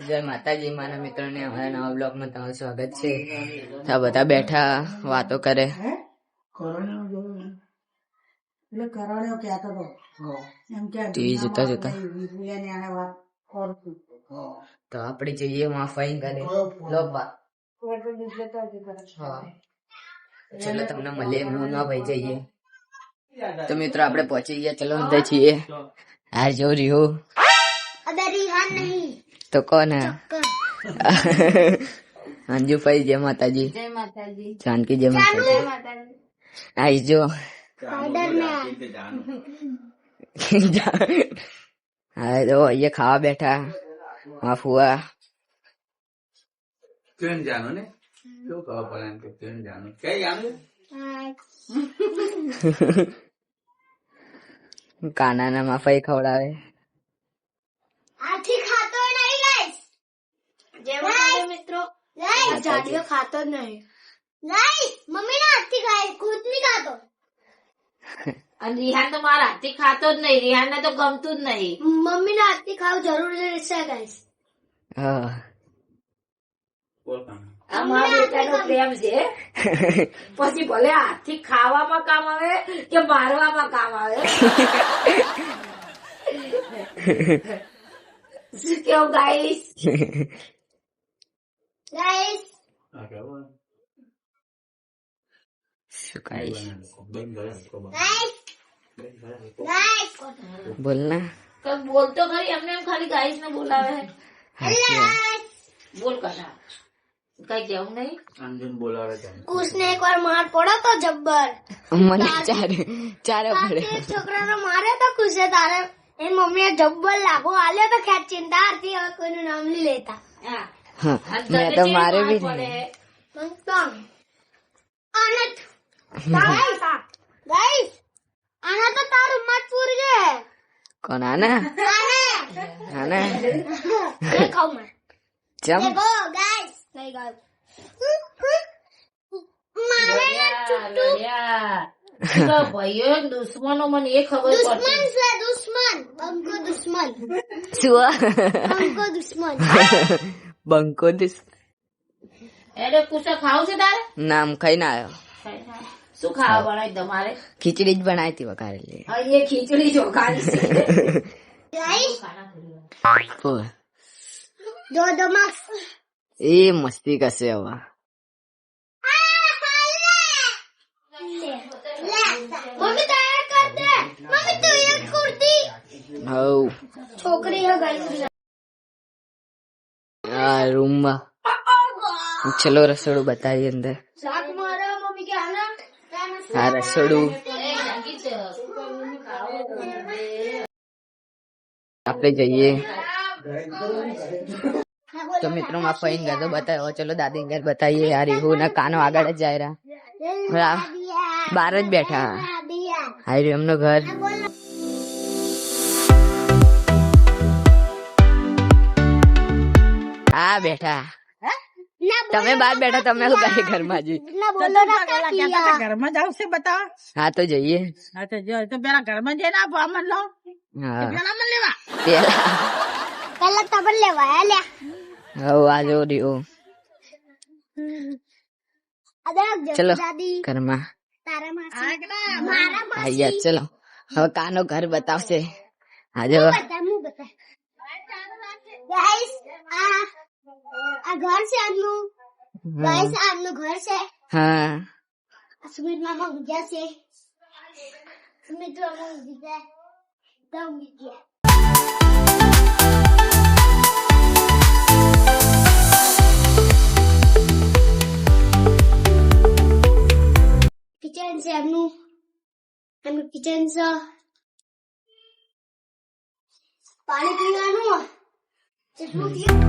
જય માતાજી મારા મિત્રોને અમારા નવા બ્લોગમાં તમારું સ્વાગત છે. તો બધા બેઠા વાતો કરે. ટીવી જોતા જોતા તો આપણે જઈએ માં ફાઈન કરે લોપા. ચલો તમને મળીએ ના ભાઈ જઈએ. તો મિત્રો આપણે પહોંચી ગયા. ચલો અંદર છીએ. હાર જો રહ્યો તો કોણ અંજુભાઈ જય માતાજી. જય માતાજી. જાનકી જય માતાજી. આઈ જો હા તો અહીંયા ખાવા બેઠા. હા ફુવા ટ્રેન જાનો ને શું ખબર પડે એમ કે ટ્રેન જાનો કઈ જાનું કાના ના માફાઈ ખવડાવે. આથી ખાતો નહીં ગાઈસ. જય માતાજી મિત્રો. જાડીઓ ખાતો જ નહીં. નહીં મમ્મી ના હાથથી ખાય, ખુદ નહીં ખાતો. અને રિહાન તો મારા હાથથી ખાતો જ નહીં. રિહાન ને તો ગમતું જ નહીં. મમ્મી ના હાથથી ખાવું જરૂરી છે ગાઈસ. હા આ મારા બેટાનો પ્રેમ છે. પછી ભલે હાથથી ખાવામાં કામ આવે કે મારવામાં કામ આવે. શું કેવું ગાઈસ? ગાઈસ શું કહીશ ગાઈસ ગાઈસ બોલ ના. કઈ બોલતો ખરી. એમને એમ ખાલી ગાઈસ ને બોલાવે. બોલ કાઢા. કઈ કેવું નહીં. અંજન બોલાવે છે. કુશને એકવાર માર પડ્યો તો જબ્બર. મને ચારે પડે. તે છોકરાને માર્યો તો કુશે તારે એ મમ્મીએ જબ્બર લાગો આલ્યો તો ખેંચીને તારથી હવે કોઈનું નામ નહીં લેતા. હા. હા અને મેં તને તો ચેવી મારે માર બી પડે? ગાઈસ આના તો તારું મત પૂરી છે. કોણ આના આના ખાવ માં ચમ ગો ગાઈસ લઈ ગયો મારે લડ્યા. તો ભાઈઓ દુશ્મનો મને એ ખબર દુશ્મન પડતી. છે દુશ્મન બંકો દુશ્મન શું બંકો દુશ્મન બંકો દિસ એટલે કુછા ખાવું છે તારે? નામ ખાઈ ના આવ્યો. શું ખાવા બનાવી તમારે? ખીચડી જ બનાવી હતી વઘારેલી. એ ખીચડી ચોખાની છે. ગાઈસ બોલ. દો દો માર્ક્સ એ મસ્તી કરશે હવે. મમ્મી તૈયાર કર દે. મમ્મી તું એક કુર્તી હવ છોકરી હે ગાઈસ. આ રૂમમાં ચલો રસોડું બતાવીએ અંદર. શાક મારે મમ્મી કે આના આ રસોડું આપણે જઈએ. તો મિત્રો માં ફઈન ઘર તો બતાવ્યો. ચલો દાદી ઘર બતાવીએ. યાર એવું ના કાનો આગળ જ જાય રહ્યા. બહાર જ બેઠા. હાય રહ્યું એમનું ઘર. હા બેઠા. તમે બહાર બેઠા. તમે શું કરે ઘરમાં જઈ? ના બોલો ના કાકી ઘરમાં જાવ છે બતાવ. હા તો જઈએ. હા તો જો તો પેલા ઘરમાં જઈને આપો અમન લો હા પેલા અમન લેવા. પહેલા તો બલ લેવા લે હવ આ જો રહ્યો. અદરક ચલો દાદી ઘરમાં તારા માસી મારા માસી આયા. ચલો હવે કાનો ઘર બતાવશે. આજે બતા ગાઈસ આ ઘર છે આનું. ગાઈસ આનું ઘર છે. હા સુમિત મામા ગયા છે. સુમિત મામા ગયા તો ગયા. કિચન છે એમનું કિચન છે. પાણી પીવાનું કેટલું થયું